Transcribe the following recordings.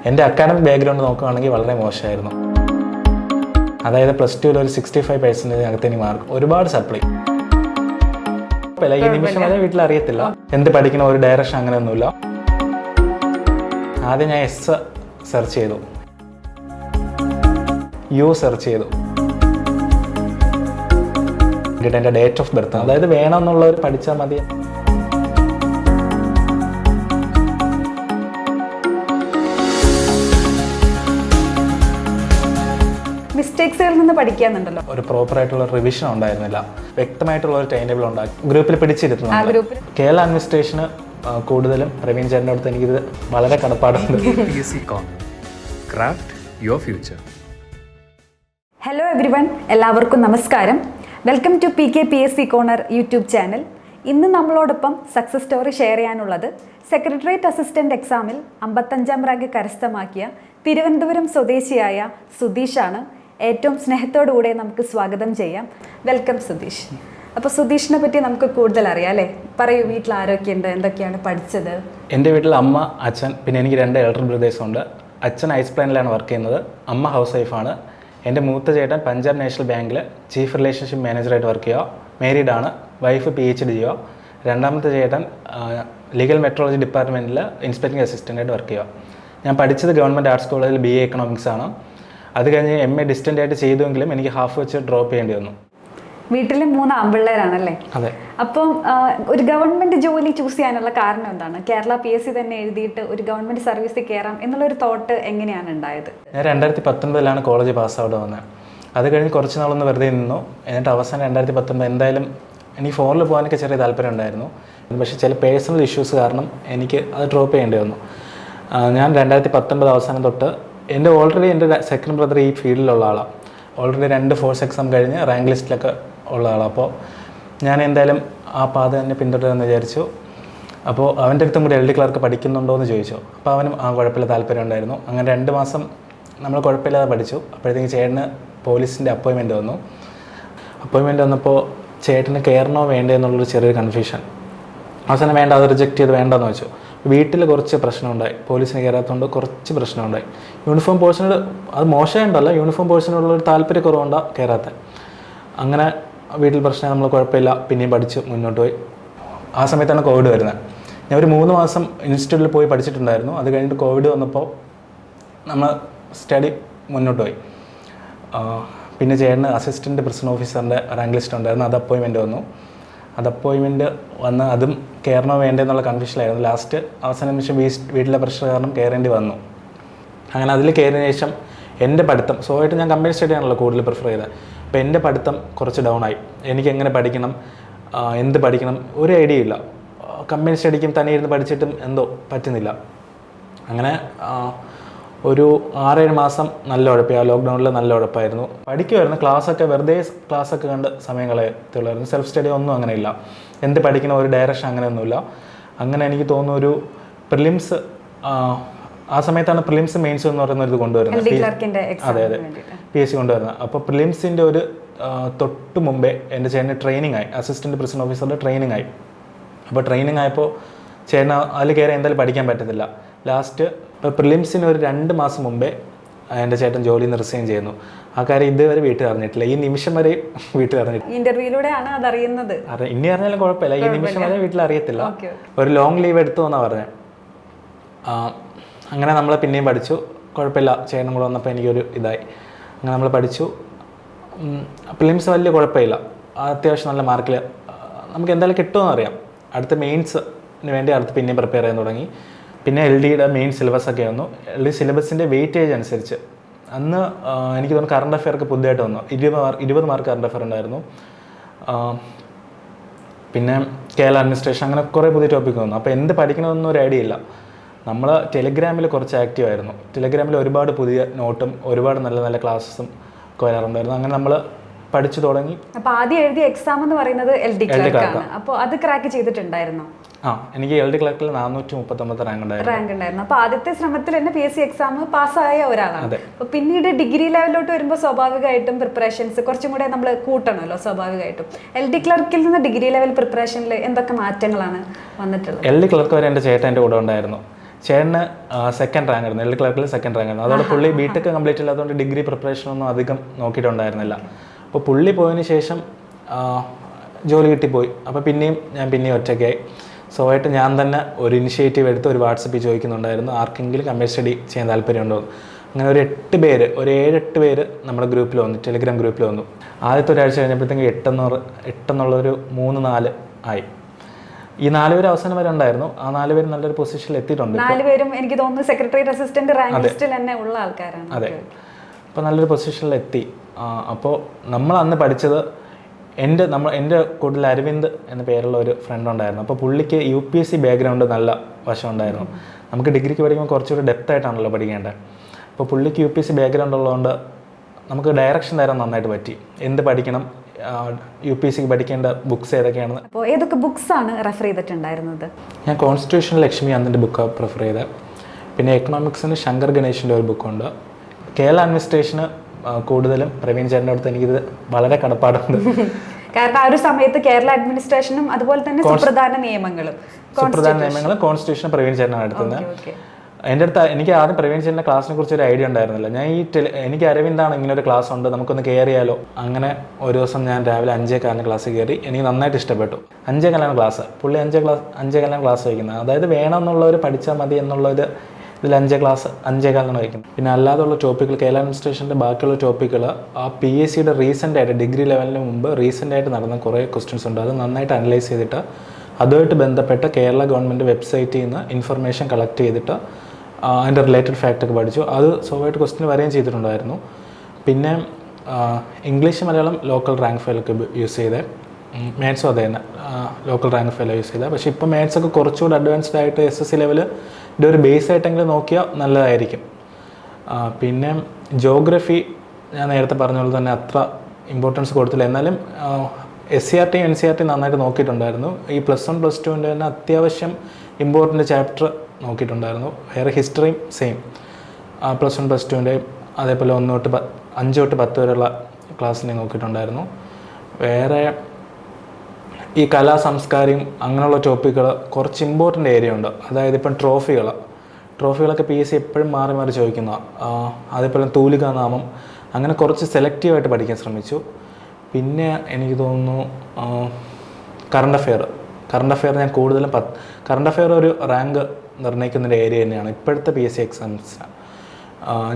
എൻ്റെ academic background നോക്കുകയാണെങ്കിൽ വളരെ മോശമായിരുന്നു. അതായത് +2 ഒരു 65% അകത്ത് എനിക്ക് മാർക്ക്, ഒരുപാട് സപ്ലൈ. ഈ നിമിഷം വരെ വീട്ടിൽ അറിയത്തില്ല എന്ത് പഠിക്കണം, ഒരു ഡയറക്ഷൻ അങ്ങനെയൊന്നുമില്ല. ആദ്യം ഞാൻ എസ് സെർച്ച് ചെയ്തു, യു സെർച്ച് ചെയ്തു, എൻ്റെ ഡേറ്റ് ഓഫ് ബർത്ത്, അതായത് വേണമെന്നുള്ളവർ പഠിച്ചാൽ മതി. മിസ്റ്റേക്സുകളിൽ നിന്ന് പഠിക്കാന്നുണ്ടല്ലോ. ഒരു പ്രോപ്പർ ആയിട്ടുള്ള റിവിഷൻ ഉണ്ടായിരുന്നില്ല, വ്യക്തമായിട്ടുള്ള ഒരു ടൈം ടേബിൾ ഉണ്ടാക്കി ഗ്രൂപ്പിൽ പിടിച്ചിരുത്തുന്നു. കേരള അഡ്മിനിസ്ട്രേഷന് കൂടുതലും പ്രവീൺ ചേട്ടൻ്റെ അടുത്ത് എനിക്കിത് വളരെ കടപ്പാടുണ്ട്. ഹലോ എവ്രിവൺ, എല്ലാവർക്കും നമസ്കാരം. Welcome to PK Corner YouTube channel. ഇന്ന് നമ്മളോടൊപ്പം സക്സസ് സ്റ്റോറി ഷെയർ ചെയ്യാനുള്ളത് സെക്രട്ടേറിയറ്റ് അസിസ്റ്റന്റ് എക്സാമിൽ 55ാം റാങ്ക് കരസ്ഥമാക്കിയ തിരുവനന്തപുരം സ്വദേശിയായ സുധീഷാണ്. ഏറ്റവും സ്നേഹത്തോടുകൂടെ നമുക്ക് സ്വാഗതം ചെയ്യാം. വെൽക്കം സുധീഷ്. അപ്പോൾ സുധീഷിനെ പറ്റി നമുക്ക് കൂടുതൽ അറിയാം അല്ലേ? പറയൂ, വീട്ടിൽ ആരൊക്കെയുണ്ട്, എന്തൊക്കെയാണ് പഠിച്ചത്? എൻ്റെ വീട്ടിൽ അമ്മ, അച്ഛൻ, പിന്നെ എനിക്ക് 2 എൽഡർ ബ്രദേഴ്സ് ഉണ്ട്. അച്ഛൻ ഐസ് പ്ലാനിലാണ് വർക്ക് ചെയ്യുന്നത്, അമ്മ ഹൗസ് വൈഫാണ്. എൻ്റെ മൂത്ത ചേട്ടൻ പഞ്ചാബ് നാഷണൽ ബാങ്കിൽ ചീഫ് റിലേഷൻഷിപ്പ് മാനേജറായിട്ട് വർക്ക് ചെയ്യുക, മാരീഡാണ്. വൈഫ് PhD ചെയ്യുക. രണ്ടാമത്തെ ചേട്ടൻ ലീഗൽ മെട്രോളജി ഡിപ്പാർട്ട്മെൻറ്റിൽ ഇൻസ്പെക്ടിംഗ് അസിസ്റ്റൻ്റായിട്ട് വർക്ക് ചെയ്യുക. ഞാൻ പഠിച്ചത് ഗവൺമെൻറ് ആർട്സ് കോളേജിൽ BA എക്കണോമിക്സ് ആണ്. അത് കഴിഞ്ഞ് MA ഡിസ്റ്റൻ്റ് ആയിട്ട് ചെയ്തുവെങ്കിലും എനിക്ക് ഹാഫ് വെച്ച് ഡ്രോപ്പ് ചെയ്യേണ്ടി വന്നു. വീട്ടിൽ 3 ആൺപിള്ളേരാണല്ലേ? അതെ. അപ്പം ഒരു ഗവൺമെന്റ് ജോലി ചൂസ് ചെയ്യാനുള്ള കാരണം എന്താണ്? കേരള PSC തന്നെ എഴുതിയിട്ട് ഒരു ഗവൺമെന്റ് സർവീസിൽ കയറാം എന്നുള്ളൊരു തോട്ട് എങ്ങനെയാണ് ഉണ്ടായത്? ഞാൻ 2019 കോളേജ് പാസ് ഔട്ട് വന്നത്. അത് കഴിഞ്ഞ് കുറച്ച് നാളൊന്ന് വെറുതെ നിന്നു. എന്നിട്ട് അവസാനം 2019 എന്തായാലും എനിക്ക് ഫോറിൽ പോകാനൊക്കെ ചെറിയ താല്പര്യം ഉണ്ടായിരുന്നു. പക്ഷേ ചില പേഴ്സണൽ ഇഷ്യൂസ് കാരണം എനിക്ക് അത് ഡ്രോപ്പ് ചെയ്യേണ്ടി വന്നു. ഞാൻ 2019 അവസാനം തൊട്ട് ഓൾറെഡി എൻ്റെ സെക്കൻഡ് ബ്രദർ ഈ ഫീൽഡിലുള്ള ആളാണ്. ഓൾറെഡി 2 ഫോഴ്സ് എക്സാം കഴിഞ്ഞ് റാങ്ക് ലിസ്റ്റിലൊക്കെ ഉള്ള ആളാണ്. അപ്പോൾ ഞാൻ എന്തായാലും ആ പാത തന്നെ പിന്തുടരുമെന്ന് വിചാരിച്ചു. അപ്പോൾ അവൻ്റെ അടുത്തും കൂടി LD ക്ലർക്ക് പഠിക്കുന്നുണ്ടോ എന്ന് ചോദിച്ചു. അപ്പോൾ അവനും കുഴപ്പമില്ല താല്പര്യം ഉണ്ടായിരുന്നു. അങ്ങനെ 2 മാസം നമ്മൾ കുഴപ്പമില്ലാതെ പഠിച്ചു. അപ്പോഴത്തേക്ക് ചേട്ടന് പോലീസിൻ്റെ അപ്പോയിൻമെൻറ്റ് വന്നു. അപ്പോയിൻമെൻറ്റ് വന്നപ്പോൾ ചേട്ടന് കയറണോ വേണ്ടേ എന്നുള്ളൊരു ചെറിയൊരു കൺഫ്യൂഷൻ. അവസാനം വേണ്ട, അത് റിജക്റ്റ് ചെയ്ത് വേണ്ടെന്ന് വെച്ചു. വീട്ടിൽ കുറച്ച് പ്രശ്നമുണ്ടായി, പോലീസിന് കയറാത്തതുകൊണ്ട് കുറച്ച് പ്രശ്നമുണ്ടായി. യൂണിഫോം പോർഷനോട് അത് മോശമായിട്ടല്ല, യൂണിഫോം പോർഷനോടുള്ളൊരു താല്പര്യക്കുറവുണ്ടാണ് കയറാത്ത. അങ്ങനെ വീട്ടിൽ പ്രശ്നം, നമ്മൾ കുഴപ്പമില്ല, പിന്നെയും പഠിച്ച് മുന്നോട്ട് പോയി. ആ സമയത്താണ് കോവിഡ് വരുന്നത്. ഞാൻ ഒരു 3 മാസം ഇൻസ്റ്റിറ്റ്യൂട്ടിൽ പോയി പഠിച്ചിട്ടുണ്ടായിരുന്നു. അത് കഴിഞ്ഞിട്ട് കോവിഡ് വന്നപ്പോൾ നമ്മൾ സ്റ്റഡി മുന്നോട്ട് പോയി. പിന്നെ ചേട്ടന് അസിസ്റ്റൻറ്റ് പ്രിസൺ ഓഫീസറിൻ്റെ റാങ്ക് ലിസ്റ്റ് ഉണ്ടായിരുന്നു, അത് അപ്പോയിൻമെൻറ്റ് വന്നു. അതും കയറണോ വേണ്ടേ എന്നുള്ള കൺഫ്യൂഷനായിരുന്നു. ലാസ്റ്റ് അവസാന നിമിഷം വീട്ടിലെ പ്രഷർ കാരണം കയറേണ്ടി വന്നു. അങ്ങനെ അതിൽ കയറിയതിനു ശേഷം എൻ്റെ പഠിത്തം സ്വയമായിട്ട് ഞാൻ കമ്പൈൻ സ്റ്റഡി ആണല്ലോ കൂടുതൽ പ്രിഫർ ചെയ്തത്. അപ്പോൾ എൻ്റെ പഠിത്തം കുറച്ച് ഡൗൺ ആയി. എനിക്ക് എങ്ങനെ പഠിക്കണം, എന്ത് പഠിക്കണം ഒരു ഐഡിയ ഇല്ല. കമ്പൈൻ സ്റ്റഡിക്കും തന്നെ ഇരുന്ന് പഠിച്ചിട്ടും എന്തോ പറ്റുന്നില്ല. അങ്ങനെ ഒരു 6-7 മാസം നല്ല ഉഴപ്പായി. ലോക്ക്ഡൗണിൽ നല്ല ഉഴപ്പായിരുന്നു. പഠിക്കുമായിരുന്നു, ക്ലാസ്സൊക്കെ വെറുതെ ക്ലാസ്സൊക്കെ കണ്ട് സമയം കളയത്തുള്ളായിരുന്നു. സെൽഫ് സ്റ്റഡി ഒന്നും അങ്ങനെയില്ല. എന്ത് പഠിക്കണം ഒരു ഡയറക്ഷൻ അങ്ങനെയൊന്നുമില്ല. അങ്ങനെ എനിക്ക് തോന്നുന്നു ഒരു പ്രിലിംസ്, ആ സമയത്താണ് പ്രിലിംസ് മെയിൻസ് എന്ന് പറയുന്ന ഇത് കൊണ്ടുവരുന്നത്. അതെ അതെ, PSC കൊണ്ടുവരുന്നത്. അപ്പോൾ പ്രിലിംസിൻ്റെ ഒരു തൊട്ട് മുമ്പേ എൻ്റെ ചേട്ടന് ട്രെയിനിങ് ആയി, അസിസ്റ്റൻറ്റ് പ്രിസൺ ഓഫീസറുടെ ട്രെയിനിങ് ആയി. അപ്പോൾ ട്രെയിനിങ് ആയപ്പോൾ ചേട്ടന് അതിൽ കയറി എന്തായാലും പഠിക്കാൻ പറ്റത്തില്ല. ലാസ്റ്റ് പ്രിലിംസിന് ഒരു 2 മാസം മുമ്പേ എൻ്റെ ചേട്ടൻ ജോലിയിൽ നിന്ന് റിസൈൻ ചെയ്യുന്നു. ആ കാര്യം ഇതുവരെ വീട്ടിൽ അറിഞ്ഞിട്ടില്ല. ഈ നിമിഷം വരെ വീട്ടിൽ അറിഞ്ഞിട്ടില്ല. ഇന്റർവ്യൂയിലൂടെയാണ് അത് അറിയുന്നത്. ഇനി അറിഞ്ഞാലും കുഴപ്പമില്ല, ഈ നിമിഷം വരെ വീട്ടിൽ അറിയത്തില്ല. ഒരു ലോങ് ലീവ് എടുത്തു എന്നാണ് പറഞ്ഞത്. അങ്ങനെ നമ്മൾ പിന്നെയും പഠിച്ചു, കുഴപ്പമില്ല. ചേട്ടനും കൂടെ വന്നപ്പോൾ എനിക്കൊരു ഇതായി. അങ്ങനെ നമ്മൾ പഠിച്ചു. പ്രിലിംസ് വലിയ കുഴപ്പമില്ല, അത്യാവശ്യം നല്ല മാർക്കിൽ നമുക്ക് എന്തായാലും കിട്ടുമെന്ന് അറിയാം. അടുത്ത മെയിൻസിന് വേണ്ടി പിന്നെയും പ്രിപ്പയർ ചെയ്യാൻ തുടങ്ങി. പിന്നെ LDയുടെ മെയിൻ സിലബസൊക്കെ വന്നു. LD സിലബസിൻ്റെ വെയിറ്റേജ് അനുസരിച്ച് അന്ന് എനിക്ക് തോന്നുന്നു കറണ്ട് അഫെയർക്ക് പുതിയതായിട്ട് വന്നു. 20 മാർക്ക് കറണ്ട് അഫെയർ ഉണ്ടായിരുന്നു. പിന്നെ കേരള അഡ്മിനിസ്ട്രേഷൻ, അങ്ങനെ കുറേ പുതിയ ടോപ്പിക്ക് വന്നു. അപ്പോൾ എന്ത് പഠിക്കണമെന്നൊന്നും ഒരു ഐഡിയ ഇല്ല. നമ്മൾ ടെലിഗ്രാമിൽ കുറച്ച് ആക്റ്റീവ് ആയിരുന്നു. ടെലിഗ്രാമിൽ ഒരുപാട് പുതിയ നോട്ടും ഒരുപാട് നല്ല നല്ല ക്ലാസ്സും ഒക്കെ വരാറുണ്ടായിരുന്നു. അങ്ങനെ നമ്മൾ പഠിച്ചു തുടങ്ങി. അപ്പോൾ ആദ്യം എഴുതിയ എക്സാം എന്ന് പറയുന്നത് LD ക്ലർക്കാണ്. അപ്പോൾ അത് ക്രാക്ക് ചെയ്തിട്ടുണ്ടായിരുന്നോ? എനിക്ക് LD ക്ലർക്കിൽ 439 റാങ്ക് ഉണ്ടായിരുന്നു. അപ്പോൾ ആദ്യത്തെ ശ്രമത്തിൽ തന്നെ PSC എക്സാം പാസ്സായ ഒരാളാണ്. അപ്പോൾ പിന്നീട് ഡിഗ്രി ലെവലിലോട്ട് വരുമ്പോൾ സ്വാഭാവികമായിട്ടും പ്രിപ്പറേഷൻസ് കുറച്ചും കൂടെ നമ്മൾ കൂട്ടണമല്ലോ സ്വാഭാവികമായിട്ടും. LD ക്ലർക്കിൽ നിന്ന് ഡിഗ്രി ലെവൽ പ്രിപ്പറേഷനിൽ എന്തൊക്കെ മാറ്റങ്ങളാണ് വന്നിട്ടുള്ളത്? LD ക്ലർക്ക് വരെ എൻ്റെ ചേട്ടൻ എൻ്റെ കൂടെ ഉണ്ടായിരുന്നു. ചേട്ടന് സെക്കൻഡ് റാങ്ക് ആയിരുന്നു, എൽഡി ക്ലർക്കിൽ സെക്കൻഡ് റാങ്ക് ആയിരുന്നു. അതോടെ പുള്ളി ബിടെക് കംപ്ലീറ്റ് ഇല്ലാത്തതുകൊണ്ട് ഡിഗ്രി പ്രിപ്പറേഷനൊന്നും അധികം നോക്കിയിട്ടുണ്ടായിരുന്നില്ല. അപ്പോൾ പുള്ളി പോയതിന് ശേഷം ജോലി കിട്ടിപ്പോയി. അപ്പോൾ ഞാൻ ഒറ്റയ്ക്കായി. സോ ആയിട്ട് ഞാൻ തന്നെ ഒരു ഇനിഷ്യേറ്റീവ് എടുത്ത് ഒരു വാട്സപ്പിൽ ചോദിക്കുന്നുണ്ടായിരുന്നു ആർക്കെങ്കിലും കമ്പൈൻ സ്റ്റഡി ചെയ്യാൻ താല്പര്യമുണ്ടോ. അങ്ങനെ ഒരു 7-8 പേര് നമ്മുടെ ഗ്രൂപ്പിൽ വന്നു, ടെലിഗ്രാം ഗ്രൂപ്പിൽ വന്നു. ആദ്യത്തെ ഒരാഴ്ച കഴിഞ്ഞപ്പോഴത്തേക്ക് 8 എന്നുള്ളൊരു 3-4 ആയി. ഈ 4 പേര് അവസാനം വരെ ഉണ്ടായിരുന്നു. ആ 4 പേര് നല്ലൊരു പൊസിഷനിൽ എത്തിയിട്ടുണ്ട്. 4 പേരും എനിക്ക് തോന്നുന്നു സെക്രട്ടേറിയറ്റ് അസിസ്റ്റന്റ് റാങ്ക് ലിസ്റ്റിൽ തന്നെ ഉള്ള ആൾക്കാരാണ്. അതെ, അപ്പോൾ നല്ലൊരു പൊസിഷനിൽ എത്തി. അപ്പോൾ നമ്മൾ അന്ന് പഠിച്ചത് എൻ്റെ കൂടുതൽ അരവിന്ദ് എന്ന പേരുള്ള ഒരു ഫ്രണ്ട് ഉണ്ടായിരുന്നു. അപ്പോൾ പുള്ളിക്ക് UPSC ബാക്ക്ഗ്രൗണ്ട് നല്ല വശം ഉണ്ടായിരുന്നു. നമുക്ക് ഡിഗ്രിക്ക് പഠിക്കുമ്പോൾ കുറച്ചുകൂടി ഡെപ്ത് ആയിട്ടാണല്ലോ പഠിക്കേണ്ടത്. അപ്പോൾ പുള്ളിക്ക് UPSC ബാക്ക്ഗ്രൗണ്ട് ഉള്ളതുകൊണ്ട് നമുക്ക് ഡയറക്ഷൻ തരാൻ നന്നായിട്ട് പറ്റി. എന്ത് പഠിക്കണം, UPSCക്ക് പഠിക്കേണ്ട ബുക്സ് ഏതൊക്കെയാണെന്ന്. അപ്പോൾ ഏതൊക്കെ ബുക്സ് ആണ് റെഫർ ചെയ്തിട്ടുണ്ടായിരുന്നത്? ഞാൻ കോൺസ്റ്റിറ്റ്യൂഷൻ ലക്ഷ്മി അന്നിൻ്റെ ബുക്ക് പ്രിഫർ ചെയ്തത്. പിന്നെ എക്കണോമിക്സിന് ശങ്കർ ഗണേഷിൻ്റെ ഒരു ബുക്കുണ്ട്. കേരള അഡ്മിനിസ്ട്രേഷന് കൂടുതലും പ്രവീൺ ചേട്ടൻ്റെ അടുത്ത് എനിക്കിത് വളരെ കടപ്പാടുണ്ട്. കാരണം ആ ഒരു സമയത്ത് കേരള അഡ്മിനിസ്ട്രേഷനും അതുപോലെ തന്നെ സുപ്രധാന നിയമങ്ങളും കോൺസ്റ്റിറ്റ്യൂഷൻ പ്രവീൺ ചേട്ടനാണ് എടുത്തത്. എൻ്റെ അടുത്ത് എനിക്ക് ആദ്യം പ്രവീൺ ചേട്ടൻ്റെ ക്ലാസ്സിനെ കുറിച്ച് ഒരു ഐഡിയ ഉണ്ടായിരുന്നില്ല. ഞാൻ എനിക്ക് അരവിന്ദാണ് ഇങ്ങനെ ഒരു ക്ലാസ് ഉണ്ട്, നമുക്കൊന്ന് കയറിയാലോ. അങ്ങനെ ഒരു ദിവസം ഞാൻ രാവിലെ 5:15 ക്ലാസ് കയറി. എനിക്ക് നന്നായിട്ട് ഇഷ്ടപ്പെട്ടു. 5:15 ക്ലാസ്, പുള്ളി 5:15 ക്ലാസ് വയ്ക്കുന്നത്. അതായത് വേണമെന്നുള്ളവർ പഠിച്ചാൽ മതി എന്നുള്ളൊരു ഇതിൽ 5:15 വയ്ക്കുന്നത്. പിന്നെ അല്ലാതുള്ള ടോപ്പിക്കുകൾ, കേരള അഡ്മിനിസ്ട്രേഷൻ്റെ ബാക്കിയുള്ള ടോപ്പിക്കുകൾ PSCയുടെ റീസെൻ്റായിട്ട് ഡിഗ്രി ലെവലിന് മുമ്പ് റീസെൻ്റായിട്ട് നടന്ന കുറേ ക്വസ്റ്റ്യൻസ് ഉണ്ട്. അത് നന്നായിട്ട് അനലൈസ് ചെയ്തിട്ട് അതുമായിട്ട് ബന്ധപ്പെട്ട കേരള ഗവൺമെൻറ് വെബ്സൈറ്റിൽ നിന്ന് ഇൻഫർമേഷൻ കളക്ട് ചെയ്തിട്ട് അതിൻ്റെ റിലേറ്റഡ് ഫാക്റ്റൊക്കെ പഠിച്ചു. അത് സ്വാഭാവികമായിട്ട് ക്വസ്റ്റ്യൻ വരെയും ചെയ്തിട്ടുണ്ടായിരുന്നു. പിന്നെ ഇംഗ്ലീഷ് മലയാളം ലോക്കൽ റാങ്ക് ഫയലൊക്കെ യൂസ് ചെയ്തേ. മാത്സും അതേ തന്നെ ലോക്കൽ റാങ്ക് ഫയൽ യൂസ് ചെയ്തത്. പക്ഷേ ഇപ്പോൾ മാത്സൊക്കെ കുറച്ചുകൂടി അഡ്വാൻസ്ഡ് ആയിട്ട് SSC ലെവൽ ഇതിൻ്റെ ഒരു ബേസ് ആയിട്ടെങ്കിലും നോക്കിയാൽ നല്ലതായിരിക്കും. പിന്നെ ജോഗ്രഫി ഞാൻ നേരത്തെ പറഞ്ഞ പോലെ തന്നെ അത്ര ഇമ്പോർട്ടൻസ് കൊടുത്തില്ല. എന്നാലും SCRT NCERT നന്നായിട്ട് നോക്കിയിട്ടുണ്ടായിരുന്നു. ഈ +1 +2 തന്നെ അത്യാവശ്യം ഇമ്പോർട്ടൻ്റ് ചാപ്റ്റർ നോക്കിയിട്ടുണ്ടായിരുന്നു. വേറെ ഹിസ്റ്ററിയും സെയിം +1 +2 അതേപോലെ 5 തൊട്ട് 10 വരെയുള്ള ക്ലാസ്സിനെ നോക്കിയിട്ടുണ്ടായിരുന്നു. വേറെ ഈ കലാ സംസ്കാരം അങ്ങനെയുള്ള ടോപ്പിക്കുകൾ കുറച്ച് ഇമ്പോർട്ടൻ്റ് ഏരിയ ഉണ്ട്. അതായത് ഇപ്പം ട്രോഫികളൊക്കെ PSC എപ്പോഴും മാറി മാറി ചോദിക്കുന്ന, അതേപോലെ തൂലികാനാമം, അങ്ങനെ കുറച്ച് സെലക്റ്റീവായിട്ട് പഠിക്കാൻ ശ്രമിച്ചു. പിന്നെ എനിക്ക് തോന്നുന്നു കറണ്ട് അഫെയർ ഞാൻ കൂടുതലും കറണ്ട് അഫെയർ ഒരു റാങ്ക് നിർണ്ണയിക്കുന്നൊരു ഏരിയ തന്നെയാണ് ഇപ്പോഴത്തെ PSC എക്സാംസിന്.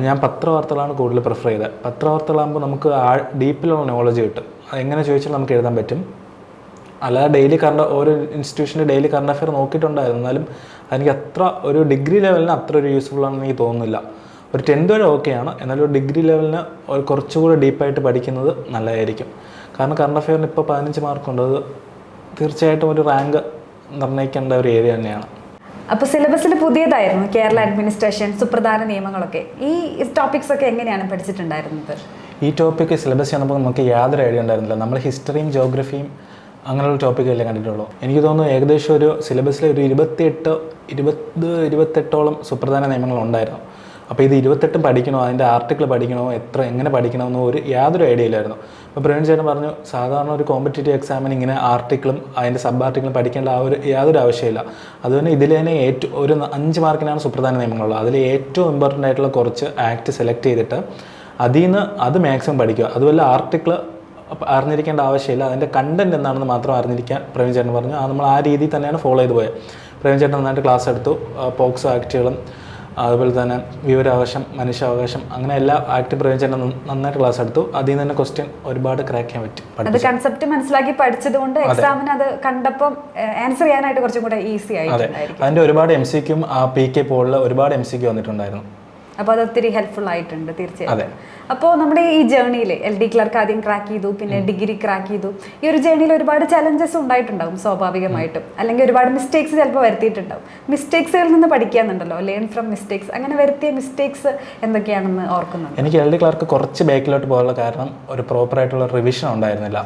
ഞാൻ പത്രവാർത്തകളാണ് കൂടുതൽ പ്രിഫർ ചെയ്തത്. പത്രവാർത്തകളാകുമ്പോൾ നമുക്ക് ഡീപ്പിലുള്ള നോളജ് കിട്ടും. അതെങ്ങനെ ചോദിച്ചാൽ നമുക്ക് എഴുതാൻ പറ്റും. അല്ലാതെ ഓരോ ഇൻസ്റ്റിറ്റ്യൂഷൻ്റെ ഡെയിലി കറണ്ട് അഫെയർ നോക്കിയിട്ടുണ്ടായിരുന്നു. എന്നാലും എനിക്ക് അത്ര ഒരു ഡിഗ്രി ലെവലിന് അത്ര ഒരു യൂസ്ഫുൾ ആണെന്ന് എനിക്ക് തോന്നുന്നില്ല. ഒരു 10th വരെ ഓക്കെയാണ്, എന്നാലും ഒരു ഡിഗ്രി ലെവലിന് ഒരു കുറച്ചുകൂടി ഡീപ്പായിട്ട് പഠിക്കുന്നത് നല്ലതായിരിക്കും. കാരണം കറണ്ട് അഫെയറിന് ഇപ്പോൾ 15 മാർക്കുണ്ട്. അത് തീർച്ചയായിട്ടും ഒരു റാങ്ക് നിർണ്ണയിക്കേണ്ട ഒരു ഏരിയ തന്നെയാണ്. അപ്പോൾ സിലബസിൽ പുതിയതായിരുന്നു കേരള അഡ്മിനിസ്ട്രേഷൻ, സുപ്രധാന നിയമങ്ങളൊക്കെ. ഈ ടോപ്പിക്സ് ഒക്കെ എങ്ങനെയാണ് പഠിച്ചിട്ടുണ്ടായിരുന്നത്? ഈ ടോപ്പിക്ക് സിലബസ് ചെയ്യുമ്പോൾ നമുക്ക് യാതൊരു ഐഡിയ ഉണ്ടായിരുന്നില്ല. നമ്മൾ ഹിസ്റ്ററിയും ജോഗ്രഫിയും അങ്ങനെയുള്ള ടോപ്പിക്കല്ലേ കണ്ടിട്ടുള്ളൂ. എനിക്ക് തോന്നുന്നു ഏകദേശം ഒരു സിലബസിൽ ഒരു 28ഓളം സുപ്രധാന നിയമങ്ങളുണ്ടായിരുന്നു. അപ്പോൾ ഇത് 28 പഠിക്കണോ, അതിൻ്റെ ആർട്ടിക്കിൾ പഠിക്കണോ, എങ്ങനെ പഠിക്കണമെന്നോ യാതൊരു ഐഡിയ ഇല്ലായിരുന്നു. അപ്പോൾ പ്രവീൺ ചേട്ടൻ പറഞ്ഞു, സാധാരണ ഒരു കോമ്പറ്റേറ്റീവ് എക്സാമിന് ഇങ്ങനെ ആർട്ടിക്കിളും അതിൻ്റെ സബ് ആർട്ടിക്കിളും പഠിക്കേണ്ട യാതൊരു ആവശ്യമില്ല. അതുതന്നെ ഇതിൽ തന്നെ ഒരു 5 മാർക്കിനാണ് സുപ്രധാന നിയമങ്ങളുള്ളത്. അതിൽ ഏറ്റവും ഇമ്പോർട്ടൻ്റ് ആയിട്ടുള്ള കുറച്ച് ആക്ട് സെലക്ട് ചെയ്തിട്ട് അതിൽ നിന്ന് അത് മാക്സിമം പഠിക്കുക. അതുപോലെ ആർട്ടിക്കിൾ അറിഞ്ഞിരിക്കേണ്ട ആവശ്യമില്ല, അതിൻ്റെ കണ്ടൻറ് എന്താണെന്ന് മാത്രം അറിഞ്ഞിരിക്കാൻ പ്രവീൺ ചേട്ടൻ പറഞ്ഞു. നമ്മൾ ആ രീതിയിൽ തന്നെയാണ് ഫോളോ ചെയ്ത് പോയത്. പ്രവീൺ ചേട്ടൻ നന്നായിട്ട് ക്ലാസ് എടുത്തു. പോക്സോ ആക്റ്റുകളും അതുപോലെ തന്നെ വിവരാവകാശം, മനുഷ്യാവകാശം, അങ്ങനെ എല്ലാ ആക്ടും പ്രവീൺ ചേട്ടൻ നന്നായിട്ട് ക്ലാസ് എടുത്തു. അതിൽ നിന്ന് തന്നെ ക്വസ്റ്റ്യൻ ഒരുപാട് ക്രാക്ക് ചെയ്യാൻ പറ്റി. അത് കൺസെപ്റ്റ് മനസ്സിലാക്കി പഠിച്ചതുകൊണ്ട് എക്സാമിന് അത് കണ്ടപ്പോൾ ആൻസർ ചെയ്യാനായിട്ട് കുറച്ചും കൂടെ ഈസി ആയിട്ടുണ്ടായിരിക്കും. അതിൻ്റെ ഒരുപാട് MCQയും PK പോളിൽ ഒരുപാട് MCQ വന്നിട്ടുണ്ടായിരുന്നു. അപ്പോൾ അത് ഒത്തിരി ഹെൽപ്ഫുൾ ആയിട്ടുണ്ട് തീർച്ചയായും. അപ്പോൾ നമ്മുടെ ഈ ജേർണിയിൽ LD ക്ലർക്ക് ആദ്യം ക്രാക്ക് ചെയ്തു, പിന്നെ ഡിഗ്രി ക്രാക്ക് ചെയ്തു. ഈ ഒരു ജേർണിയിൽ ഒരുപാട് ചലഞ്ചസ് ഉണ്ടായിട്ടുണ്ടാവും സ്വാഭാവികമായിട്ടും, അല്ലെങ്കിൽ ഒരുപാട് മിസ്റ്റേക്സ് ചിലപ്പോൾ വരുത്തിയിട്ടുണ്ടാവും. മിസ്റ്റേക്സുകളിൽ നിന്ന് പഠിക്കാന്നുണ്ടല്ലോ, ലേൺ ഫ്രം മിസ്റ്റേക്സ്. അങ്ങനെ വരുത്തിയ മിസ്റ്റേക്സ് എന്തൊക്കെയാണെന്ന് ഓർക്കുന്നുണ്ട്? എനിക്ക് LD ക്ലർക്ക് കുറച്ച് ബാക്കിലോട്ട് പോകാനുള്ള കാരണം ഒരു പ്രോപ്പറായിട്ടുള്ള റിവിഷൻ ഉണ്ടായിരുന്നില്ല.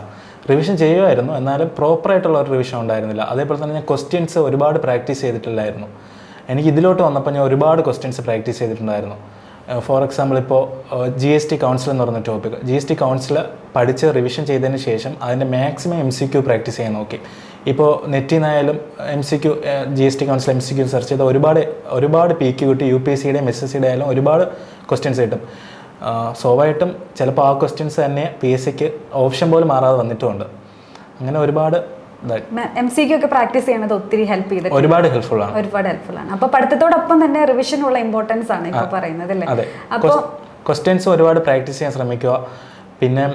റിവിഷൻ ചെയ്യുമായിരുന്നു, എന്നാലും പ്രോപ്പറായിട്ടുള്ള ഒരു റിവിഷൻ ഉണ്ടായിരുന്നില്ല. അതേപോലെ തന്നെ ഞാൻ ക്വസ്റ്റ്യൻസ് ഒരുപാട് പ്രാക്ടീസ് ചെയ്തിട്ടില്ലായിരുന്നു. എനിക്ക് ഇതിലോട്ട് വന്നപ്പോൾ ഞാൻ ഒരുപാട് ക്വസ്റ്റ്യൻസ് പ്രാക്ടീസ് ചെയ്തിട്ടുണ്ടായിരുന്നു. ഫോർ എക്സാമ്പിൾ, ഇപ്പോൾ GST കൗൺസിൽ എന്ന് പറയുന്ന ടോപ്പിക്, GST കൗൺസിൽ പഠിച്ച് റിവിഷൻ ചെയ്തതിന് ശേഷം അതിൻ്റെ മാക്സിമം MCQ പ്രാക്ടീസ് ചെയ്യാൻ നോക്കി. ഇപ്പോൾ നെറ്റിൽ നിന്നായാലും MCQ GST council MCQ search ചെയ്താൽ ഒരുപാട് PQ കിട്ടി. UPSCയുടെയും SSCയുടെ ആയാലും ഒരുപാട് ക്വസ്റ്റ്യൻസ് കിട്ടും. സ്വാഭാവികമായിട്ടും ചിലപ്പോൾ ആ ക്വസ്റ്റ്യൻസ് തന്നെ PSCക്ക് ഓപ്ഷൻ പോലും മാറാതെ വന്നിട്ടുമുണ്ട്. അങ്ങനെ ഒരുപാട് MCQ ഒക്കെ പ്രാക്ടീസ് ചെയ്യുന്നത് ഒത്തിരി ഹെൽപ്പ് ചെയ്തിട്ട് ഒരുപാട് ഹെൽപ്ഫുൾ ആണ്. അപ്പോൾ പഠിത്തത്തോടൊപ്പം തന്നെ റിവിഷനുള്ള ഇമ്പോർട്ടൻസ് ആണ് ഇപ്പോൾ പറയുന്നത് അല്ലേ? അതെ, അപ്പോൾ ക്വസ്റ്റ്യൻസ് ഒരുപാട് പ്രാക്ടീസ് ചെയ്യാൻ ശ്രമിക്കുക. പിന്നെ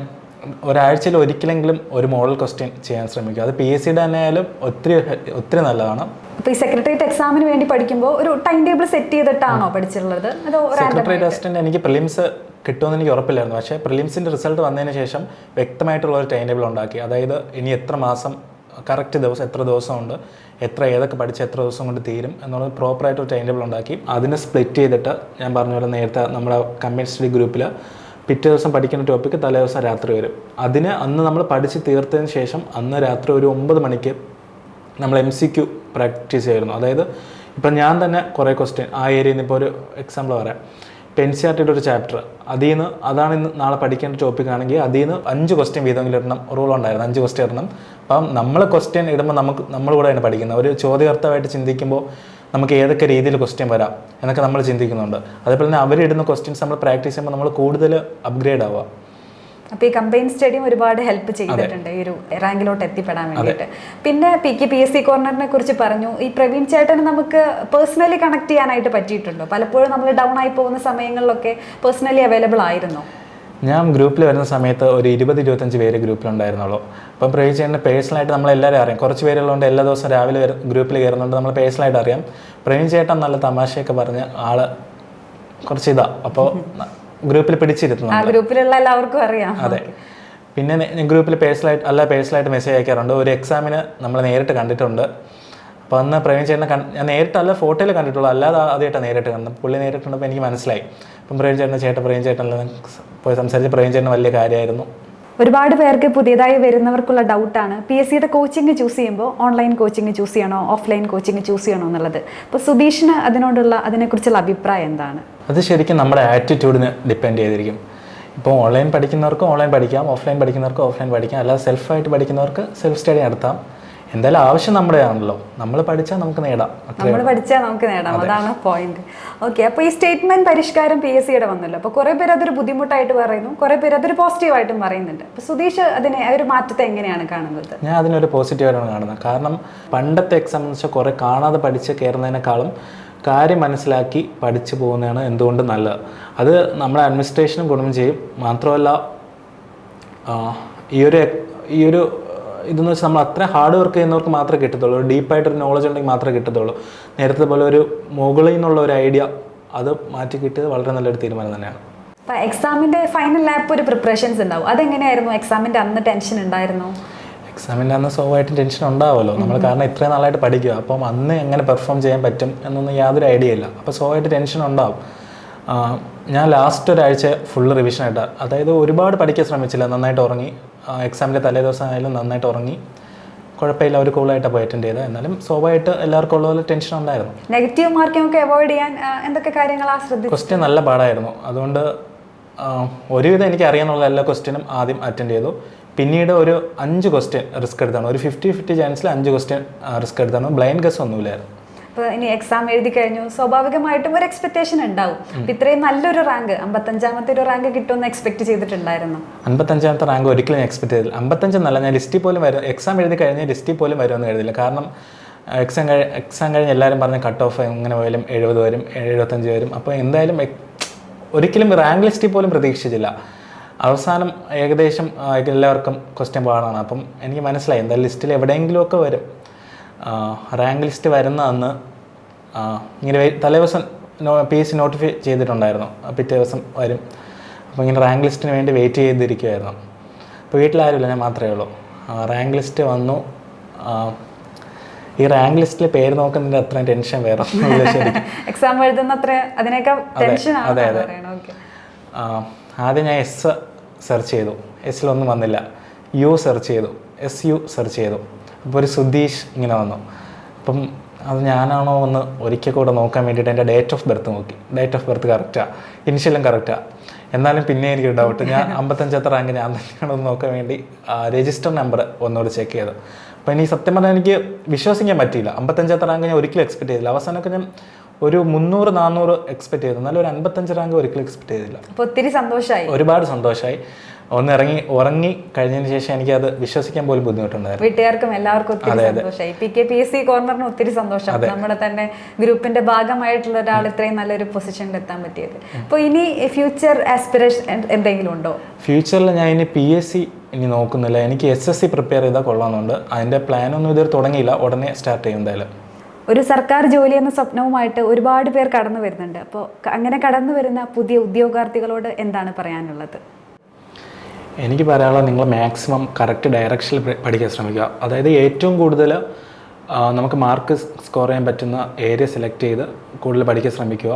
ഒരാഴ്ചയിൽ ഒരിക്കലെങ്കിലും ഒരു മോഡൽ ക്വസ്റ്റ്യൻ ചെയ്യാൻ ശ്രമിക്കുക. അത് PSCയുടെ തന്നെ ആയാലും ഒത്തിരി നല്ലതാണ്. അപ്പോൾ ഈ സെക്രട്ടേറിയറ്റ് എക്സാമിന് വേണ്ടി പഠിക്കുമ്പോൾ ഒരു ടൈം ടേബിൾ സെറ്റ് ചെയ്തിട്ടാണോ പഠിച്ചിട്ടുള്ളത്? അതോ സെക്രട്ടേറിയറ്റ് അസിസ്റ്റന്റ് എനിക്ക് പ്രിലിംസ് കിട്ടുമെന്ന് എനിക്ക് ഉറപ്പില്ലായിരുന്നു. പക്ഷേ പ്രിലിംസിൻ്റെ റിസൾട്ട് വന്നതിന് ശേഷം വ്യക്തമായിട്ടുള്ള ഒരു ടൈം ടേബിൾ ഉണ്ടാക്കി. അതായത് ഇനി എത്ര മാസം, കറക്റ്റ് ദിവസം, എത്ര ദിവസമുണ്ട്, ഏതൊക്കെ പഠിച്ച് എത്ര ദിവസം കൊണ്ട് തീരും എന്നുള്ളത് പ്രോപ്പറായിട്ടൊരു ടൈം ടേബിൾ ഉണ്ടാക്കി. അതിനെ സ്പ്ലിറ്റ് ചെയ്തിട്ട് ഞാൻ പറഞ്ഞ പോലെ നേരത്തെ നമ്മുടെ കമ്പൈൻഡ് സ്റ്റഡി ഗ്രൂപ്പിൽ പിറ്റേ ദിവസം പഠിക്കുന്ന ടോപ്പിക്ക് തലേ ദിവസം രാത്രി വരും. അന്ന് നമ്മൾ പഠിച്ച് തീർത്തതിന് ശേഷം അന്ന് രാത്രി ഒരു 9 മണിക്ക് നമ്മൾ MCQ പ്രാക്ടീസ് ചെയ്യായിരുന്നു. അതായത് ഇപ്പം ഞാൻ തന്നെ കുറേ ക്വസ്റ്റ്യൻ ആ ഏരിയയിൽ നിന്ന് ഇപ്പോൾ ഒരു എക്സാമ്പിൾ പറയാം. ഇപ്പോൾ NCERTയുടെ ഒരു ചാപ്റ്റർ അതാണ് ഇന്ന് നാളെ പഠിക്കേണ്ട ടോപ്പിക് ആണെങ്കിൽ അതിൽ നിന്ന് 5 ക്വസ്റ്റ്യൻ വീതമെങ്കിലും ഇടണം റൂൾ ഉണ്ടായിരുന്നു. 5 ക്വസ്റ്റ്യൻ ഇടണം. അപ്പം നമ്മൾ ക്വസ്റ്റ്യൻ ഇടുമ്പോൾ നമ്മൾ കൂടെയാണ് പഠിക്കുന്നത്. ഒരു ചോദ്യകർത്താവായിട്ട് ചിന്തിക്കുമ്പോൾ നമുക്ക് ഏതൊക്കെ രീതിയിൽ ക്വസ്റ്റ്യൻ വരാം എന്നൊക്കെ നമ്മൾ ചിന്തിക്കുന്നുണ്ട്. അതേപോലെ തന്നെ അവരിടുന്ന ക്വസ്റ്റ്യൻസ് നമ്മൾ പ്രാക്ടീസ് ചെയ്യുമ്പോൾ നമ്മൾ കൂടുതൽ അപ്ഗ്രേഡ് ആവുക. അപ്പോൾ ഈ കമ്പൈൻ സ്റ്റഡിയും ഒരുപാട് ഹെൽപ്പ് ചെയ്തിട്ടുണ്ട് ഈ ഒരു റാങ്കിലോട്ട് എത്തിപ്പെടാൻ വേണ്ടിയിട്ട്. പിന്നെ PSC കോർണറിനെ കുറിച്ച് പറഞ്ഞു. ഈ പ്രവീൺ ചേട്ടന് നമുക്ക് പേഴ്സണലി കണക്ട് ചെയ്യാനായിട്ട് പറ്റിയിട്ടുണ്ടോ? പലപ്പോഴും നമ്മൾ ഡൗൺ ആയി പോകുന്ന സമയങ്ങളിലൊക്കെ പേഴ്സണലി അവൈലബിൾ ആയിരുന്നോ? ഞാൻ ഗ്രൂപ്പിൽ വരുന്ന സമയത്ത് ഒരു 20-25 പേര് ഗ്രൂപ്പിലുണ്ടായിരുന്നുള്ളൂ. അപ്പം പ്രവീൺ ചേട്ടനെ പേഴ്സണലായിട്ട് നമ്മളെല്ലാവരും അറിയാം. കുറച്ച് പേരുള്ളതുകൊണ്ട് എല്ലാ ദിവസവും രാവിലെ ഗ്രൂപ്പിൽ കയറുന്നുണ്ട്. നമ്മൾ പേഴ്സണലായിട്ട് അറിയാം. പ്രവീൺ ചേട്ടൻ നല്ല തമാശയൊക്കെ പറഞ്ഞ് ആള് കുറച്ച് അപ്പോൾ ഗ്രൂപ്പിൽ പിടിച്ചിരുത്തുന്നു. ഗ്രൂപ്പിലുള്ള എല്ലാവർക്കും അറിയാം. അതെ. പിന്നെ ഗ്രൂപ്പിൽ പേഴ്സണലായിട്ട് മെസ്സേജ് അയക്കാറുണ്ട്. ഒരു എക്സാമിന് നമ്മൾ നേരിട്ട് കണ്ടിട്ടുണ്ട്. അപ്പോൾ അന്ന് പ്രവീൺ ചേട്ടനെ ഞാൻ നേരിട്ടല്ല ഫോട്ടോയിൽ കണ്ടിട്ടുള്ളൂ, അല്ലാതെ ആദ്യമായിട്ടാണ് നേരിട്ട് കണ്ടത്. പുള്ളി നേരിട്ട് കണ്ടപ്പോൾ എനിക്ക് മനസ്സിലായി. അപ്പം പ്രവീൺ ചേട്ടനെല്ലാം പോയി സംസാരിച്ച് പ്രവീൺ ചേട്ടന് വലിയ കാര്യമായിരുന്നു. ഒരുപാട് പേർക്ക് പുതിയതായി വരുന്നവർക്കുള്ള ഡൗട്ടാണ് PSCയുടെ കോച്ചിങ് ചൂസ് ചെയ്യുമ്പോൾ ഓൺലൈൻ കോച്ചിങ് ചൂസ് ചെയ്യണോ ഓഫ്ലൈൻ കോച്ചിങ് ചൂസ് ചെയ്യണോ എന്നുള്ളത്. അപ്പോൾ സുധീഷിന് അതിനെക്കുറിച്ചുള്ള അഭിപ്രായം എന്താണ്? അത് ശരിക്കും നമ്മുടെ ആറ്റിറ്റ്യൂഡിന് ഡിപ്പെൻഡ് ചെയ്തിരിക്കും. ഇപ്പോൾ ഓൺലൈൻ പഠിക്കുന്നവർക്ക് ഓൺലൈൻ പഠിക്കാം, ഓഫ്ലൈൻ പഠിക്കുന്നവർക്ക് ഓഫ്ലൈൻ പഠിക്കാം, അല്ലാതെ സെൽഫായിട്ട് പഠിക്കുന്നവർക്ക് സെൽഫ് സ്റ്റഡി നടത്താം. എന്തായാലും ആവശ്യം നമ്മുടെ ആണല്ലോ. നമ്മൾ പഠിച്ചാൽ നമുക്ക് നേടാം. അതാണ് പോയിന്റ്. ഓക്കെ, അപ്പോൾ ഈ സ്റ്റേറ്റ്മെന്റ് പരിഷ്കാരം PSCയുടെ വന്നല്ലോ. അപ്പോൾ കുറേ പേര് അതൊരു ബുദ്ധിമുട്ടായിട്ട് പറയുന്നു, കുറേ പേര് അതൊരു പോസിറ്റീവായിട്ടും പറയുന്നുണ്ട്. അപ്പോൾ സുധീഷ് ഒരു മാറ്റത്തെ എങ്ങനെയാണ് കാണുന്നത്? ഞാൻ അതിനൊരു പോസിറ്റീവായിട്ടാണ് കാണുന്നത്. കാരണം പണ്ടത്തെ എക്സാം എന്ന് വെച്ചാൽ കുറേ കാണാതെ പഠിച്ച് കയറുന്നതിനേക്കാളും കാര്യം മനസ്സിലാക്കി പഠിച്ചു പോകുന്നതാണ് എന്തുകൊണ്ട് നല്ലത്. അത് നമ്മുടെ അഡ്മിനിസ്ട്രേഷനും ഗുണം ചെയ്യും. മാത്രമല്ല ഈ ഒരു ഇതെന്ന് വെച്ചാൽ നമ്മൾ അത്രയും ഹാർഡ് വർക്ക് ചെയ്യുന്നവർക്ക് മാത്രമേ കിട്ടത്തുള്ളൂ. ഒരു ഡീപ്പായിട്ടൊരു നോളജ് ഉണ്ടെങ്കിൽ മാത്രമേ കിട്ടത്തുള്ളൂ. നേരത്തെ പോലെ ഒരു മുകളിൽ നിന്നുള്ള ഒരു ഐഡിയ അത് മാറ്റി കിട്ടിയത് വളരെ നല്ലൊരു തീരുമാനം തന്നെയാണ്. അപ്പോൾ എക്സാമിൻ്റെ ഫൈനൽ ലാപ്പ് ഒരു പ്രിപ്പറേഷൻസ് ഉണ്ടാവും. അതെങ്ങനെയായിരുന്നു? എക്സാമിൻ്റെ അന്ന് ടെൻഷൻ ഉണ്ടായിരുന്നു? എക്സാമിൻ്റെ അന്ന് സ്വാഭാവികമായിട്ടും ടെൻഷൻ ഉണ്ടാവുമല്ലോ. നമ്മൾ കാരണം ഇത്രയും നാളായിട്ട് പഠിക്കുക. അപ്പം അന്ന് എങ്ങനെ പെർഫോം ചെയ്യാൻ പറ്റും എന്നൊന്നും യാതൊരു ഐഡിയ ഇല്ല. അപ്പോൾ സ്വാഭാവികമായിട്ട് ടെൻഷൻ ഉണ്ടാവും. ഞാൻ ലാസ്റ്റ് ഒരാഴ്ച ഫുള്ള് റിവിഷനായിട്ട്, അതായത് ഒരുപാട് പഠിക്കാൻ ശ്രമിച്ചില്ല, നന്നായിട്ട് ഉറങ്ങി. എക്സാമിൻ്റെ തലേ ദിവസം ആയാലും നന്നായിട്ട് ഉറങ്ങി. കുഴപ്പമില്ല, ഒരു കൂളായിട്ടാണ് പോയി അറ്റൻഡ് ചെയ്തത്. എന്നാലും സ്വാഭാവികമായിട്ട് എല്ലാവർക്കും ഉള്ള പോലെ ടെൻഷൻ ഉണ്ടായിരുന്നു. നെഗറ്റീവ് മാർക്കിംഗ് ഒക്കെ അവോയ്ഡ് ചെയ്യാൻ എന്തൊക്കെ കാര്യങ്ങളാണ് ശ്രദ്ധിച്ചത്? ക്വസ്റ്റ്യൻ നല്ല പാടായിരുന്നു. അതുകൊണ്ട് ഒരുവിധം എനിക്ക് അറിയാനുള്ള എല്ലാ ക്വസ്റ്റ്യനും ആദ്യം അറ്റൻഡ് ചെയ്തു. പിന്നീട് ഒരു 5 ക്വസ്റ്റ്യൻ റിസ്ക് എടുത്താണ്. ഒരു 50-50 ചാൻസിൽ 5 ക്വസ്റ്റ്യൻ റിസ്ക് എടുത്താണ്. ബ്ലൈൻഡ് ഗസ് ഒന്നുമില്ലായിരുന്നു. അപ്പോൾ ഇനി എക്സാം എഴുതി കഴിഞ്ഞു, സ്വാഭാവികമായിട്ടും ഒരു എക്സ്പെക്ടേഷൻ ഉണ്ടാവും. ഇത്രയും നല്ലൊരു റാങ്ക്, 55ാമത്തെ ഒരു റാങ്ക് കിട്ടുമെന്ന് എക്സ്പെക്ട് ചെയ്തിട്ടുണ്ടായിരുന്നു? 55ാമത്തെ റാങ്ക് ഒരിക്കലും എക്സ്പെക്ട് ചെയ്തില്ല. 55 എന്നല്ല, ഞാൻ ലിസ്റ്റിൽ പോലും എക്സാം എഴുതി കഴിഞ്ഞ് ലിസ്റ്റിൽ പോലും വരുമെന്ന് എഴുതില്ല. കാരണം എക്സാം കഴിഞ്ഞ് എല്ലാവരും പറഞ്ഞ കട്ട് ഓഫ് എങ്ങനെ പോയാലും 70 വരും, 75 വരും. അപ്പോൾ എന്തായാലും ഒരിക്കലും റാങ്ക് ലിസ്റ്റിൽ പോലും പ്രതീക്ഷിച്ചില്ല. അവസാനം ഏകദേശം എല്ലാവർക്കും ക്വസ്റ്റ്യൻ പാടാണ്. അപ്പം എനിക്ക് മനസ്സിലായി എന്തായാലും ലിസ്റ്റിൽ എവിടെയെങ്കിലുമൊക്കെ വരും. റാങ്ക് ലിസ്റ്റ് വരുന്ന അന്ന് ഇങ്ങനെ തലേദിവസം PSC നോട്ടിഫൈ ചെയ്തിട്ടുണ്ടായിരുന്നു, പിറ്റേ ദിവസം വരും. അപ്പോൾ ഇങ്ങനെ റാങ്ക് ലിസ്റ്റിന് വേണ്ടി വെയിറ്റ് ചെയ്തിരിക്കുമായിരുന്നു. അപ്പോൾ വീട്ടിലാരുമില്ല, ഞാൻ മാത്രമേ ഉള്ളൂ. റാങ്ക് ലിസ്റ്റ് വന്നു. ഈ റാങ്ക് ലിസ്റ്റിൽ പേര് നോക്കുന്നതിൻ്റെ അത്രയും ടെൻഷൻ വേറെ ശരിക്കും. എക്സാം എഴുതുന്ന അത്ര അതിനേക്കാൾ ടെൻഷൻ. അതെ. ആദ്യം ഞാൻ S സെർച്ച് ചെയ്തു, S-ലൊന്നും വന്നില്ല. U സെർച്ച് ചെയ്തു, SU സെർച്ച് ചെയ്തു. അപ്പോൾ ഒരു സുധീഷ് ഇങ്ങനെ വന്നു. അപ്പം അത് ഞാനാണോ എന്ന് ഒരിക്കൽ കൂടെ നോക്കാൻ വേണ്ടിയിട്ട് എൻ്റെ ഡേറ്റ് ഓഫ് ബർത്ത് നോക്കി. ഡേറ്റ് ഓഫ് ബർത്ത് കറക്റ്റാണ്, ഇനിഷ്യലും കറക്റ്റാണ്. എന്നാലും പിന്നെ എനിക്ക് ഡൗട്ട്, ഞാൻ 55ാമത്തെ റാങ്ക് ഞാൻ തന്നെയാണെന്ന് നോക്കാൻ വേണ്ടി രജിസ്റ്റർ നമ്പർ ഒന്നുകൂടി ചെക്ക് ചെയ്തു. അപ്പോൾ ഇനി സത്യം പറഞ്ഞാൽ എനിക്ക് വിശ്വസിക്കാൻ പറ്റിയില്ല. 55 റാങ്ക് ഞാൻ ഒരിക്കലും എക്സ്പെക്ട് ചെയ്തില്ല. അവസാനമൊക്കെ ഞാൻ ഒരു 300-400 എക്സ്പെക്ട് ചെയ്തു, എന്നാലും ഒരു 55 റാങ്ക് ഒരിക്കലും എക്സ്പെക്ട് ചെയ്തില്ല. അപ്പോൾ ഒത്തിരി സന്തോഷമായി, ഒരുപാട് സന്തോഷമായി. ഉറങ്ങി കഴിഞ്ഞതിന് ശേഷം എനിക്ക് അത് വിശ്വസിക്കാൻ പോലും ബുദ്ധിമുട്ടുണ്ടായിരുന്നു. വീട്ടുകാർക്കും എല്ലാവർക്കും ഒത്തിരി സന്തോഷമായി. PKPSC കോർണറിന് ഒത്തിരി സന്തോഷം, നമ്മുടെ തന്നെ ഗ്രൂപ്പിന്റെ ഭാഗമായിട്ടുള്ള ഒരാൾ ഇത്രയും നല്ലൊരു പൊസിഷനിൽ എത്താൻ പറ്റിയത്. അപ്പോൾ ഇനി ഫ്യൂച്ചർ ആസ്പിറേഷൻ എന്തെങ്കിലും ഉണ്ടോ? ഫ്യൂച്ചറിൽ ഞാൻ ഇനി PSC ഇനി നോക്കുന്നില്ല. എനിക്ക് SSC പ്രിപ്പയർ ചെയ്താൽ കൊള്ളാമെന്നുണ്ട്. അതിൻ്റെ പ്ലാനൊന്നും ഇതുവരെ തുടങ്ങിയില്ല, ഉടനെ സ്റ്റാർട്ട് ചെയ്യും എന്തായാലും. ഒരു സർക്കാർ ജോലി എന്ന സ്വപ്നവുമായിട്ട് ഒരുപാട് പേർ കടന്നു വരുന്നുണ്ട്. അപ്പോൾ അങ്ങനെ കടന്നു വരുന്ന പുതിയ ഉദ്യോഗാർത്ഥികളോട് എന്താണ് പറയാനുള്ളത്? എനിക്ക് പറയാനുള്ളത്, നിങ്ങൾ മാക്സിമം കറക്റ്റ് ഡയറക്ഷനിൽ പഠിക്കാൻ ശ്രമിക്കുക. അതായത് ഏറ്റവും കൂടുതൽ നമുക്ക് മാർക്ക് സ്കോർ ചെയ്യാൻ പറ്റുന്ന ഏരിയ സെലക്ട് ചെയ്ത് കൂടുതൽ പഠിക്കാൻ ശ്രമിക്കുക.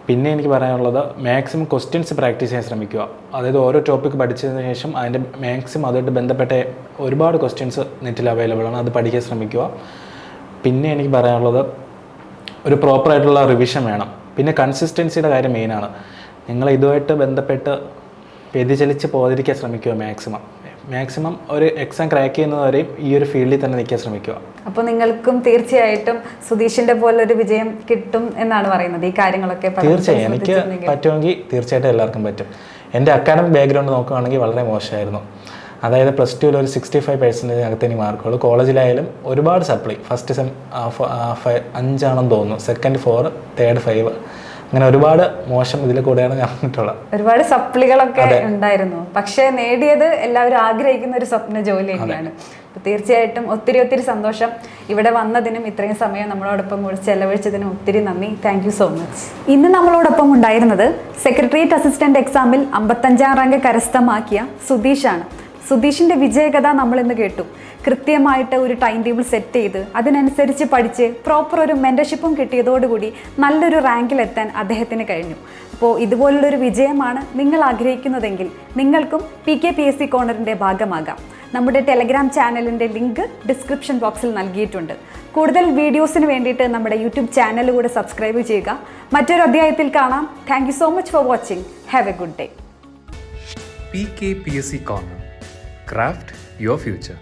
പിന്നെ എനിക്ക് പറയാനുള്ളത്, മാക്സിമം ക്വസ്റ്റ്യൻസ് പ്രാക്ടീസ് ചെയ്യാൻ ശ്രമിക്കുക. അതായത് ഓരോ ടോപ്പിക്ക് പഠിച്ചതിന് ശേഷം അതിൻ്റെ മാക്സിമം അതുമായിട്ട് ബന്ധപ്പെട്ട ഒരുപാട് ക്വസ്റ്റ്യൻസ് നെറ്റിൽ അവൈലബിൾ ആണ്, അത് പഠിക്കാൻ ശ്രമിക്കുക. പിന്നെ എനിക്ക് പറയാനുള്ളത്, ഒരു പ്രോപ്പറായിട്ടുള്ള റിവിഷൻ വേണം. പിന്നെ കൺസിസ്റ്റൻസിയുടെ കാര്യം മെയിനാണ്. നിങ്ങൾ ഇതുമായിട്ട് ബന്ധപ്പെട്ട് വ്യതിചലിച്ച് പോകാതിരിക്കാൻ ശ്രമിക്കുക. മാക്സിമം ഒരു എക്സാം ക്രാക്ക് ചെയ്യുന്നതുവരെയും ഈ ഒരു ഫീൽഡിൽ തന്നെ നിൽക്കാൻ ശ്രമിക്കുക. അപ്പോൾ നിങ്ങൾക്കും തീർച്ചയായിട്ടും സുധീഷിൻ്റെ പോലൊരു വിജയം കിട്ടും എന്നാണ് പറയുന്നത്. ഈ കാര്യങ്ങളൊക്കെ തീർച്ചയായും എനിക്ക് പറ്റുമെങ്കിൽ തീർച്ചയായിട്ടും എല്ലാവർക്കും പറ്റും. എൻ്റെ അക്കാഡമിക് ബാക്ക്ഗ്രൗണ്ട് നോക്കുകയാണെങ്കിൽ വളരെ മോശമായിരുന്നു. അതായത് +2 ഒരു 65% അകത്ത് എനിക്ക് മാർക്കുള്ളൂ. കോളേജിലായാലും ഒരുപാട് സപ്ലി, ഫസ്റ്റ് സെം 5 തോന്നുന്നു, സെക്കൻഡ് 4, തേർഡ് 5, അങ്ങനെ ഒരുപാട് മോശം ഇതിൽ കൂടെയാണ് ഞാൻ വന്നിട്ടുള്ളത്. ഒരുപാട് സപ്ലികളൊക്കെ ഉണ്ടായിരുന്നു, പക്ഷേ നേടിയത് എല്ലാവരും ആഗ്രഹിക്കുന്ന ഒരു സ്വപ്ന ജോലി തന്നെയാണ്. തീർച്ചയായിട്ടും ഒത്തിരി സന്തോഷം. ഇവിടെ വന്നതിനും ഇത്രയും സമയം നമ്മളോടൊപ്പം ചെലവഴിച്ചതിനും ഒത്തിരി നന്ദി. Thank you so much. ഇന്ന് നമ്മളോടൊപ്പം ഉണ്ടായിരുന്നത് സെക്രട്ടേറിയറ്റ് അസിസ്റ്റന്റ് എക്സാമിൽ 55 റാങ്ക് കരസ്ഥമാക്കിയ സുധീഷാണ്. സുധീഷിൻ്റെ വിജയകഥ നമ്മളിന്ന് കേട്ടു. കൃത്യമായിട്ട് ഒരു ടൈം ടേബിൾ സെറ്റ് ചെയ്ത് അതിനനുസരിച്ച് പഠിച്ച് പ്രോപ്പർ ഒരു മെൻറ്റർഷിപ്പും കിട്ടിയതോടുകൂടി നല്ലൊരു റാങ്കിലെത്താൻ അദ്ദേഹത്തിന് കഴിഞ്ഞു. അപ്പോൾ ഇതുപോലുള്ളൊരു വിജയമാണ് നിങ്ങൾ ആഗ്രഹിക്കുന്നതെങ്കിൽ നിങ്ങൾക്കും PKPSC കോർണറിൻ്റെ ഭാഗമാകാം. നമ്മുടെ ടെലഗ്രാം ചാനലിൻ്റെ ലിങ്ക് ഡിസ്ക്രിപ്ഷൻ ബോക്സിൽ നൽകിയിട്ടുണ്ട്. കൂടുതൽ വീഡിയോസിന് വേണ്ടിയിട്ട് നമ്മുടെ യൂട്യൂബ് ചാനൽ കൂടെ സബ്സ്ക്രൈബ് ചെയ്യുക. മറ്റൊരു അധ്യായത്തിൽ കാണാം. Thank you so much for watching. Have A good day. PKPSC Corner. Craft your future.